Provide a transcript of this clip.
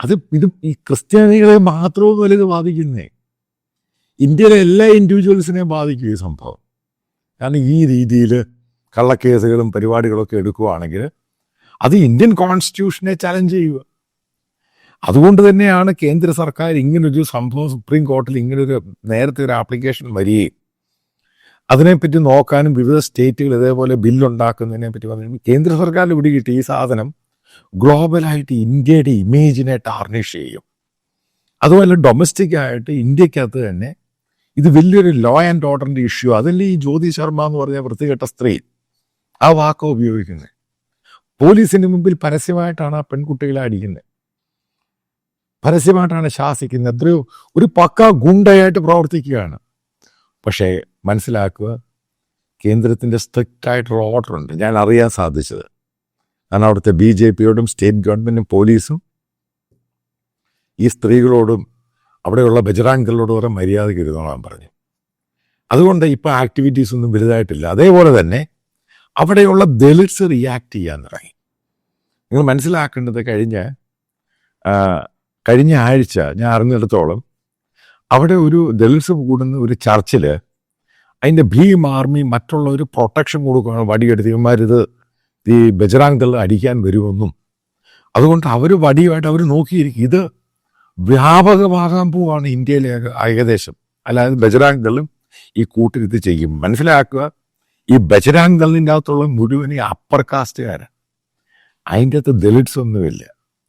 ഇത് ഈ ക്രിസ്ത്യാനികളെ മാത്രമൊന്നുമല്ല ഇത് ബാധിക്കുന്നേ, ഇന്ത്യയിലെ എല്ലാ ഇൻഡിവിജ്വൽസിനെയും ബാധിക്കും ഈ സംഭവം. കാരണം ഈ രീതിയിൽ കള്ളക്കേസുകളും പരിപാടികളൊക്കെ എടുക്കുകയാണെങ്കിൽ അത് ഇന്ത്യൻ കോൺസ്റ്റിറ്റ്യൂഷനെ ചലഞ്ച് ചെയ്യുക. അതുകൊണ്ട് തന്നെയാണ് കേന്ദ്ര സർക്കാർ ഇങ്ങനൊരു സംഭവം സുപ്രീം കോടതിയിൽ ഇങ്ങനൊരു നേരത്തെ ഒരു ആപ്ലിക്കേഷൻ വരികയും അതിനെപ്പറ്റി നോക്കാനും വിവിധ സ്റ്റേറ്റുകൾ ഇതേപോലെ ബില്ലുണ്ടാക്കുന്നതിനെ പറ്റി വന്നു. കേന്ദ്ര സർക്കാരിൽ പിടികിട്ടി ഈ സാധനം ഗ്ലോബലായിട്ട് ഇന്ത്യയുടെ ഇമേജിനെ ടാർണിഷ് ചെയ്യും. അതുപോലെ ഡൊമസ്റ്റിക് ആയിട്ട് ഇന്ത്യക്കകത്ത് തന്നെ ഇത് വലിയൊരു ലോ ആൻഡ് ഓർഡറിൻ്റെ ഇഷ്യൂ. അതല്ലേ ഈ ജ്യോതി ശർമ്മ എന്ന് പറഞ്ഞ വൃത്തികെട്ട സ്ത്രീ ആ വാക്ക് ഉപയോഗിക്കുന്നത്. പോലീസിന് മുമ്പിൽ പരസ്യമായിട്ടാണ് ആ പെൺകുട്ടികളെ അടിക്കുന്നത്, പരസ്യമായിട്ടാണ് ശാസിക്കുന്നത്. എത്രയോ ഒരു പക്ക ഗുണ്ടയായിട്ട് പ്രവർത്തിക്കുകയാണ്. പക്ഷേ മനസ്സിലാക്കുക, കേന്ദ്രത്തിൻ്റെ സ്ട്രിക്റ്റ് ആയിട്ടുള്ള ഓർഡറുണ്ട്. ഞാൻ അറിയാൻ സാധിച്ചത് കാരണം അവിടുത്തെ BJPയോടും സ്റ്റേറ്റ് ഗവൺമെൻറ്റും പോലീസും ഈ സ്ത്രീകളോടും അവിടെയുള്ള ബജറാങ്കളോട് വരെ മര്യാദയ്ക്ക് ഇരുന്നോളാൻ പറഞ്ഞു. അതുകൊണ്ട് ഇപ്പോൾ ആക്ടിവിറ്റീസ് ഒന്നും വലുതായിട്ടില്ല. അതേപോലെ തന്നെ അവിടെയുള്ള ദലിറ്റ്സ് റിയാക്ട് ചെയ്യാൻ തുടങ്ങി. നിങ്ങൾ മനസ്സിലാക്കേണ്ടത് കഴിഞ്ഞ ആഴ്ച ഞാൻ അറിഞ്ഞിടത്തോളം അവിടെ ഒരു ദലിറ്റ്സ് കൂടുന്ന ഒരു ചർച്ചിൽ അതിൻ്റെ ഭീം ആർമി മറ്റുള്ളവർ പ്രൊട്ടക്ഷൻ കൊടുക്കുകയാണ്. വടിയെടുത്ത് ഇവന്മാരിത് ഈ ബജറാങ്കൾ അടിക്കാൻ വരുമെന്നും അതുകൊണ്ട് അവർ വടിയുമായിട്ട് അവർ നോക്കിയിരിക്കും. ഇത് വ്യാപകമാകാൻ പോവാണ് ഇന്ത്യയിലെ ഏകദേശം. അല്ലാതെ ബജറാങ്കളും ഈ കൂട്ടിരുത്ത് ചെയ്യും. മനസ്സിലാക്കുക, ഈ ബജറാങ്കളിൻ്റെ അകത്തുള്ള മുഴുവൻ ഈ അപ്പർ കാസ്റ്റുകാരാണ്. അതിൻ്റെ അകത്ത് ദലിറ്റ്സ് ഒന്നുമില്ല.